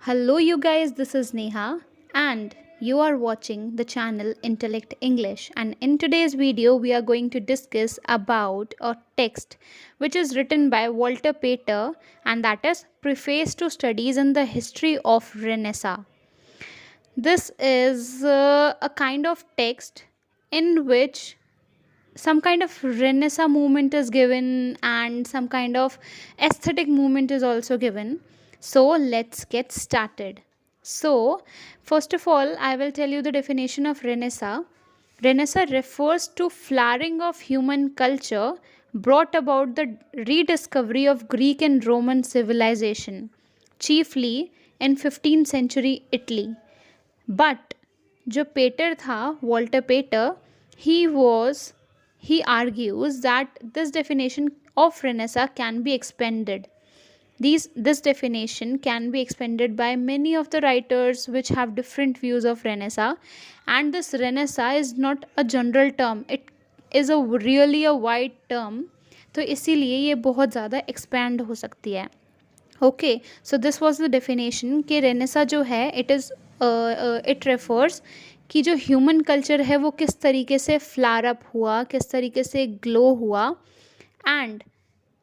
Hello, you guys, this is Neha, and you are watching the channel Intellect English. And in today's video, we are going to discuss about a text which is written by Walter Pater, and that is Preface to Studies in the History of Renaissance. This is a kind of text in which some kind of renaissance movement is given and some kind of aesthetic movement is also given. So let's get started. So first of all, I will tell you the definition of renaissance. Renaissance refers to flowering of human culture brought about the rediscovery of Greek and Roman civilization, chiefly in 15th century Italy. But जो Pater था, Walter Pater, he was he argues that this definition of renaissance can be expanded. This definition can be expanded by many of the writers which have different views of renaissance, and this renaissance is not a general term, it is a really a wide term. तो इसीलिए ये बहुत ज़्यादा expand हो सकती है. Okay, so this was the definition कि Renaissance जो है इट रेफर्स कि जो ह्यूमन कल्चर है वो किस तरीके से फ्लार अप हुआ, किस तरीके से ग्लो हुआ, एंड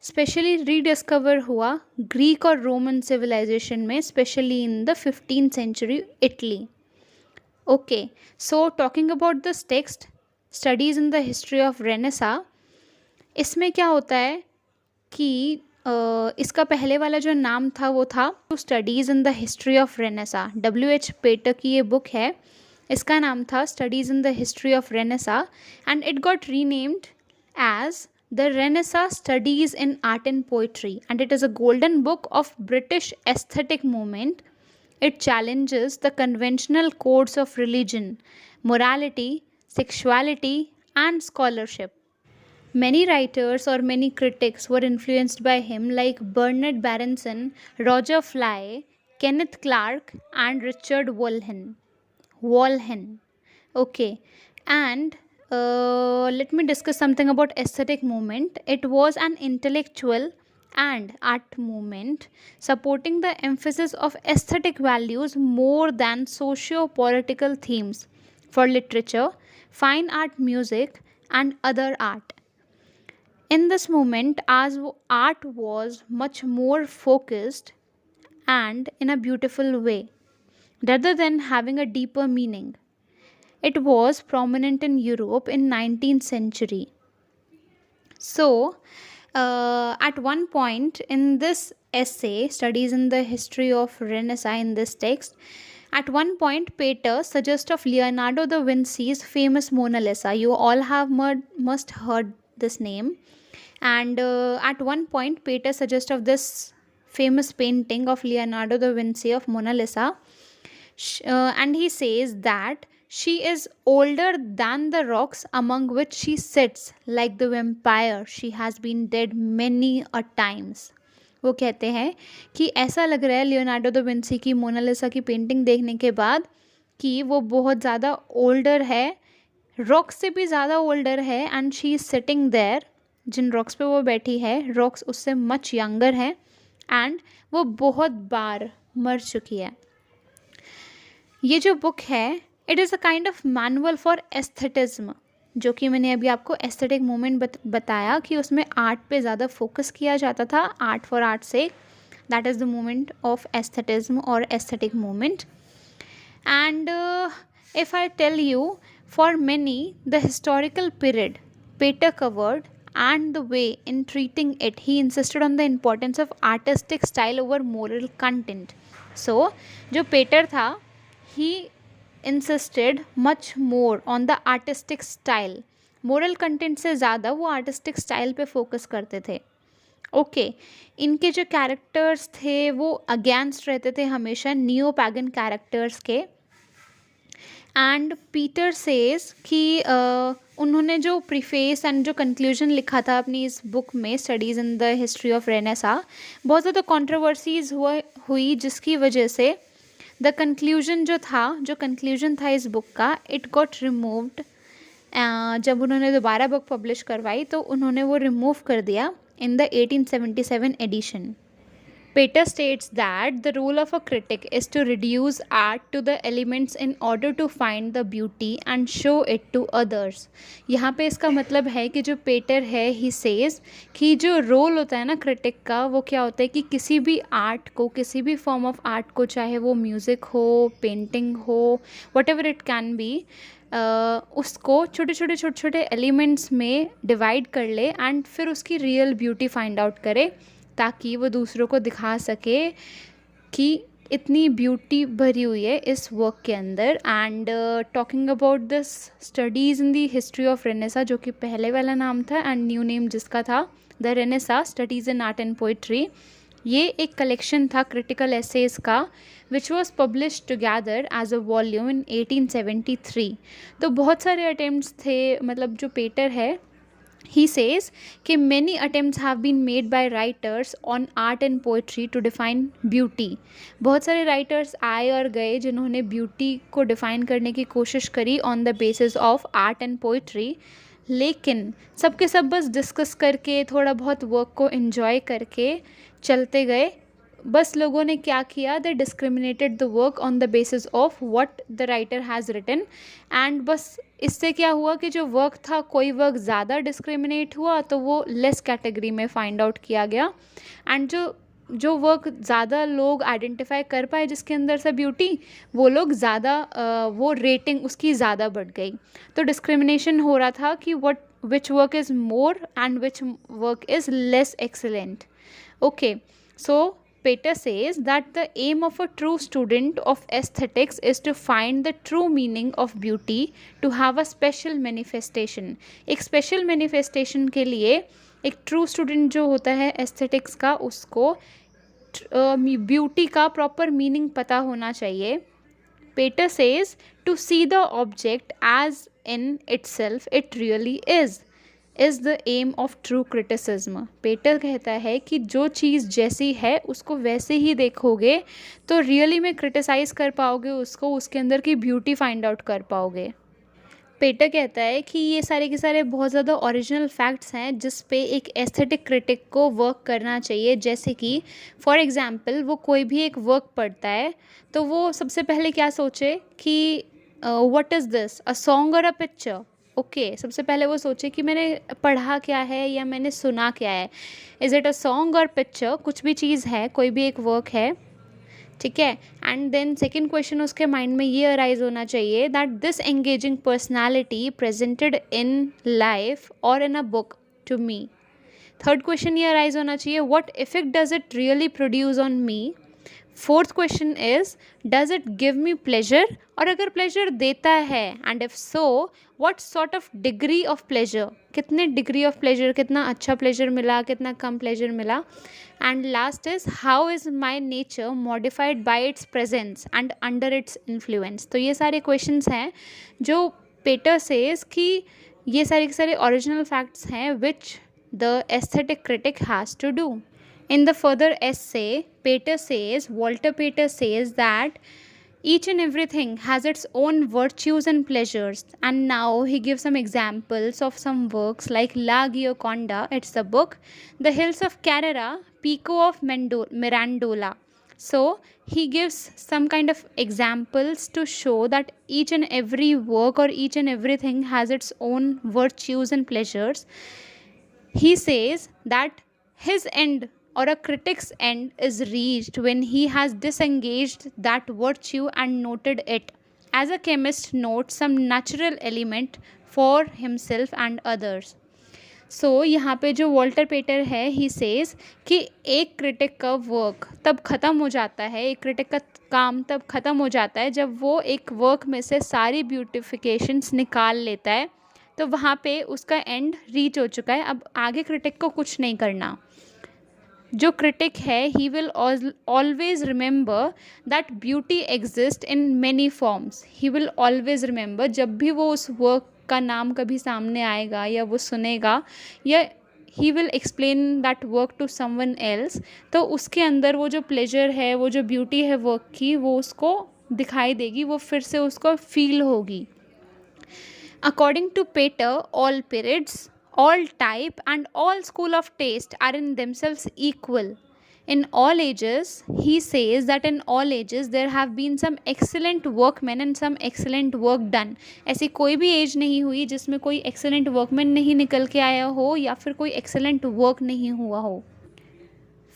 स्पेशली रीडिस्कवर हुआ ग्रीक और रोमन सिविलाइजेशन में, specially in the 15th century Italy. Okay, so talking about this text studies in the history of Renaissance, इसमें क्या होता है कि इसका पहले वाला जो नाम था वो था studies in the history of Renaissance. W.H. Pater की ये बुक है, इसका नाम था studies in the history of Renaissance, and it got renamed as the Renaissance studies in art and poetry, and it is a golden book of British aesthetic movement. It challenges the conventional codes of religion, morality, sexuality, and scholarship. Many writers or many critics were influenced by him, like Bernard Berenson, Roger Fly, Kenneth Clark, and Richard Walhen. Okay, and let me discuss something about aesthetic movement. It was an intellectual and art movement supporting the emphasis of aesthetic values more than socio-political themes for literature, fine art, music, and other art. In this moment, as art was much more focused and in a beautiful way, rather than having a deeper meaning. It was prominent in Europe in 19th century. So, at one point in this essay, Studies in the History of Renaissance, in this text, at one point, Pater suggests of Leonardo da Vinci's famous Mona Lisa. You all have must heard this name. And at one point, Pater suggests of this famous painting of Leonardo da Vinci of Mona Lisa, and he says that she is older than the rocks among which she sits, like the vampire. She has been dead many a times. वो कहते हैं कि ऐसा लग रहा है Leonardo da Vinci की Mona Lisa की पेंटिंग देखने के बाद कि वो बहुत ज़्यादा ओल्डर है, रॉक्स से भी ज़्यादा ओल्डर है, and she is sitting there. जिन रॉक्स पे वो बैठी है, रॉक्स उससे मच यंगर हैं, एंड वो बहुत बार मर चुकी है. ये जो बुक है, it is a kind of manual for aestheticism, जो कि मैंने अभी आपको एस्थेटिक मूवमेंट बताया कि उसमें आर्ट पे ज़्यादा फोकस किया जाता था, आर्ट फॉर आर्ट से. That is the movement of aestheticism और aesthetic movement. And if I tell you, for many the historical period Pater covered, and the way in treating it, he insisted on the importance of artistic style over moral content. So जो Pater था, he insisted much more on the artistic style. Moral content से ज़्यादा वो artistic style पे focus करते थे. Okay, इनके जो कैरेक्टर्स थे वो अगेंस्ट रहते थे हमेशा नियो पैगन कैरेक्टर्स के. एंड पीटर सेज कि उन्होंने जो प्रीफेस एंड जो कंक्लूजन लिखा था अपनी इस बुक में, studies in the history of Renaissance, बहुत ज़्यादा कंट्रोवर्सीज हुई, जिसकी वजह से द कंक्लूजन जो कंक्लूजन था इस बुक का, इट गॉट रिमूव्ड. जब उन्होंने दोबारा बुक पब्लिश करवाई तो उन्होंने वो रिमूव कर दिया in the 1877 edition. Pater states that the role of a critic is to reduce art to the elements in order to find the beauty and show it to others. यहाँ पे इसका मतलब है कि जो पेटर है ही सेज कि जो रोल होता है ना क्रिटिक का, वो क्या होता है कि किसी भी आर्ट को, किसी भी फॉर्म ऑफ आर्ट को, चाहे वो म्यूज़िक हो, पेंटिंग हो, what ever it can be, उसको छोटे छोटे छोटे छोटे एलिमेंट्स में डिवाइड कर ले एंड फिर उसकी रियल ब्यूटी फाइंड आउट करे, ताकि वो दूसरों को दिखा सके कि इतनी ब्यूटी भरी हुई है इस वर्क के अंदर. And talking about this studies in the history of Renaissance, जो कि पहले वाला नाम था एंड न्यू नेम जिसका था the Renaissance studies in art and poetry, ये एक कलेक्शन था क्रिटिकल एसेज का which was publish together as a volume in 1873. तो बहुत सारे अटेम्प्ट्स थे, मतलब जो पेटर है he says कि many attempts have been made by writers on art and poetry to define beauty. बहुत सारे राइटर्स आए और गए जिन्होंने ब्यूटी को डिफ़ाइन करने की कोशिश करी on the basis of art and poetry, लेकिन सबके सब बस डिस्कस करके थोड़ा बहुत वर्क को एंजॉय करके चलते गए. बस लोगों ने क्या किया, they discriminated the work on the basis of what the writer has written, and बस इससे क्या हुआ कि जो वर्क था, कोई वर्क ज़्यादा डिस्क्रिमिनेट हुआ तो वो लेस कैटेगरी में फाइंड आउट किया गया, एंड जो वर्क ज़्यादा लोग आइडेंटिफाई कर पाए जिसके अंदर से ब्यूटी, वो लोग ज़्यादा वो रेटिंग उसकी ज़्यादा बढ़ गई. तो डिस्क्रिमिनेशन हो रहा था कि which work is more and which work is less excellent. Okay, so Pater says that the aim of a true student of aesthetics is to find the true meaning of beauty, to have a special manifestation. एक special manifestation के लिए एक true student जो होता है aesthetics का, उसको beauty का proper meaning पता होना चाहिए. Pater says to see the object as in itself it really is the aim of true criticism. Pater कहता है कि जो चीज़ जैसी है उसको वैसे ही देखोगे तो रियली में क्रिटिसाइज़ कर पाओगे उसको, उसके अंदर की ब्यूटी फाइंड आउट कर पाओगे. पेटर कहता है कि ये सारे के सारे बहुत ज़्यादा ओरिजिनल फैक्ट्स हैं जिस पे एक एस्थेटिक क्रिटिक को वर्क करना चाहिए. जैसे कि फॉर एग्जांपल वो कोई भी एक वर्क पढ़ता है तो वो सबसे पहले क्या सोचे कि what is this, a song और अ पिक्चर. ओके, सबसे पहले वो सोचे कि मैंने पढ़ा क्या है या मैंने सुना क्या है. इज़ इट अ सॉन्ग और पिक्चर, कुछ भी चीज़ है, कोई भी एक वर्क है, ठीक है. एंड देन सेकंड क्वेश्चन उसके माइंड में ये अराइज होना चाहिए that this engaging personality presented in life और in a book to me. Third question ये अराइज होना चाहिए what effect does it really produce on me. Fourth question is does it give me pleasure, और अगर pleasure देता है and if so what sort of degree of pleasure, कितने degree of pleasure, कितना अच्छा प्लेजर मिला, कितना कम प्लेजर मिला. And last is how is my nature modified by its presence and under its influence. तो ये सारे क्वेश्चंस हैं जो पेटर सेज कि ये सारे के सारे ओरिजिनल फैक्ट्स हैं which the aesthetic critic has to do. In the further essay, Walter Pater says that each and everything has its own virtues and pleasures. And now he gives some examples of some works like La Gioconda, it's the book, The Hills of Carrara, Pico of Mirandola. So he gives some kind of examples to show that each and every work or each and everything has its own virtues and pleasures. He says that his end or a critic's end is reached when he has disengaged that virtue and noted it, as a chemist notes some natural element for himself and others. So यहाँ पे जो Walter पेटर है he says कि एक critic का work तब ख़त्म हो जाता है, एक क्रिटिक का काम तब ख़त्म हो जाता है जब वो एक वर्क में से सारी ब्यूटिफिकेशंस निकाल लेता है. तो वहाँ पे उसका एंड रीच हो चुका है, अब आगे क्रिटिक को कुछ नहीं करना. जो क्रिटिक है he will always remember that beauty exist in many forms. He will always remember, जब भी वो उस वर्क का नाम कभी सामने आएगा या वो सुनेगा या he will explain that work to someone else, तो उसके अंदर वो जो प्लेजर है, वो जो ब्यूटी है वर्क की, वो उसको दिखाई देगी, वो फिर से उसको फील होगी. According to Pater all periods, all type and all school of taste are in themselves equal. In all ages, he says that in all ages there have been some excellent workmen and some excellent work done. ऐसी कोई भी as नहीं हुई जिसमें कोई excellent workman नहीं निकल के आया हो या फिर कोई excellent work नहीं हुआ हो.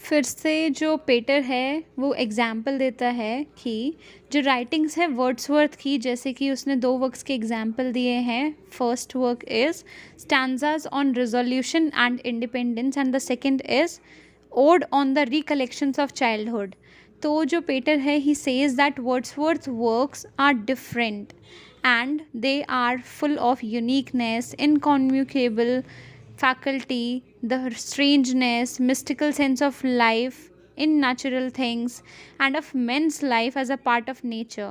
फिर से जो पेटर है वो एग्ज़ाम्पल देता है कि जो राइटिंग्स है वर्ड्सवर्थ की, जैसे कि उसने 2 वर्क्स के एग्जाम्पल दिए हैं. First work is stanzas on resolution and independence and the second is ode on the recollections of childhood. तो जो पेटर है he says that Wordsworth works are different and they are full of uniqueness, incommunicable faculty, the strangeness, mystical sense of life in natural things, and of men's life as a part of nature.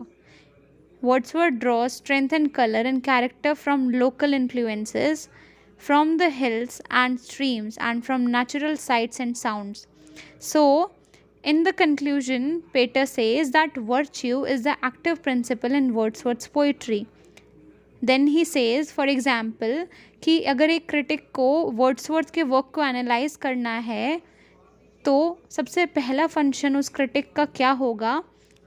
Wordsworth draws strength and color and character from local influences, from the hills and streams, and from natural sights and sounds. So, in the conclusion, Pater says that virtue is the active principle in Wordsworth's poetry. Then he says for example कि अगर एक critic को Wordsworth के work को analyse करना है तो सबसे पहला फंक्शन उस क्रिटिक का क्या होगा?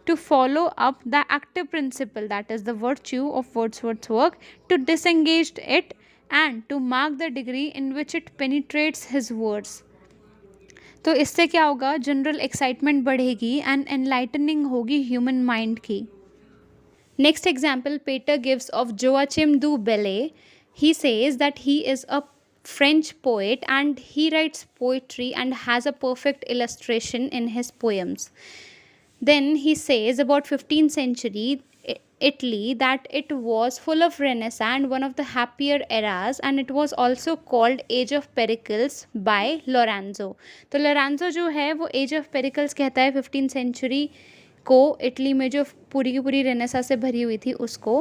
To follow up the active principle that is the virtue of Wordsworth's work, to disengage it and to mark the degree in which it penetrates his words. तो इससे क्या होगा? जनरल एक्साइटमेंट बढ़ेगी and enlightening होगी human mind की. Next example Pater gives of Joachim du Bellay. He says that he is a French poet and he writes poetry and has a perfect illustration in his poems. Then he says about 15th century Italy that it was full of Renaissance and one of the happier eras, and it was also called Age of Pericles by Lorenzo. तो Lorenzo जो है वो Age of Pericles कहता है 15th century को, Italy में जो पूरी की पूरी रेनेसा से भरी हुई थी उसको.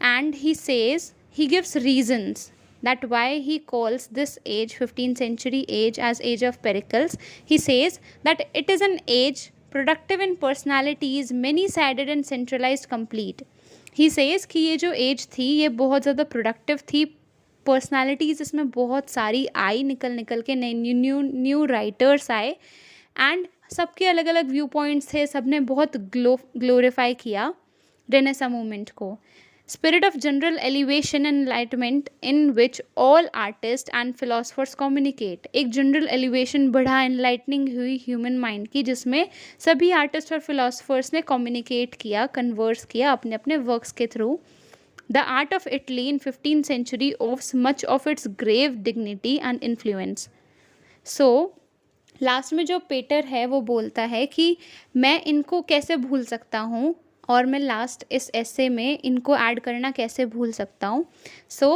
And he says he gives reasons that why he calls this as 15th century as age age of Pericles. He says that it is an age productive in personalities, many sided and centralized complete. He says कि ये जो as थी ये बहुत ज़्यादा productive थी, personalities इसमें बहुत सारी आई, निकल के नए न्यू राइटर्स आए एंड सबके अलग अलग व्यू पॉइंट्स थे. सब ने बहुत ग्लोरीफाई किया रेनेसा मूवमेंट को. Spirit of general elevation and enlightenment in which all artist and philosophers communicate. एक जनरल एलिवेशन बढ़ा, एनलाइटनिंग हुई ह्यूमन माइंड की, जिसमें सभी आर्टिस्ट और फिलोसफर्स ने कम्युनिकेट किया, कन्वर्स किया अपने अपने वर्क्स के through. The art of Italy in 15th century owes much of its grave dignity and influence. So last में जो पेटर है वो बोलता है कि मैं इनको कैसे भूल सकता हूँ और मैं लास्ट इस एसे में इनको ऐड करना कैसे भूल सकता हूँ. So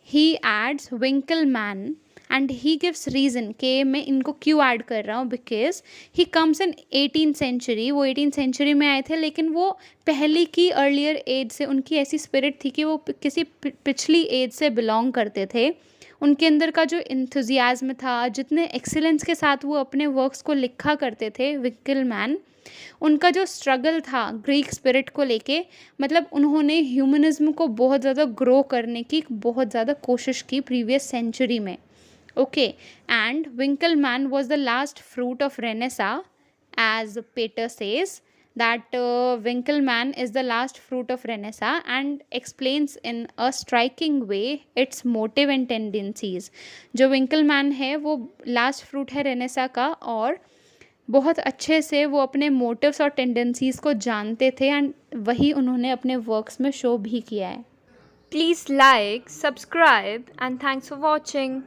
he adds Winckelmann and he gives reason कि मैं इनको क्यों ऐड कर रहा हूँ. Because he comes in 18th century. वो 18th century में आए थे, लेकिन वो पहले की अर्लियर एज से उनकी ऐसी स्पिरिट थी कि वो किसी पिछली एज से बिलोंग करते थे. उनके अंदर का जो इंथुजियाज्म था, जितने एक्सीलेंस के साथ वो अपने वर्क्स को लिखा करते थे विंकलमैन, उनका जो स्ट्रगल था ग्रीक स्पिरिट को लेके, मतलब उन्होंने ह्यूमनिज्म को बहुत ज़्यादा ग्रो करने की बहुत ज़्यादा कोशिश की प्रीवियस सेंचुरी में. Okay, and Winckelmann was the last fruit of Renaissance, as Pater says that Winckelmann is the last fruit of Renaissance and explains in a striking way its motive and tendencies. जो Winckelmann है वो last fruit है Renaissance का और बहुत अच्छे से वो अपने मोटिव्स और टेंडेंसीज को जानते थे एंड वही उन्होंने अपने वर्क्स में शो भी किया है. Please like, subscribe and thanks for watching.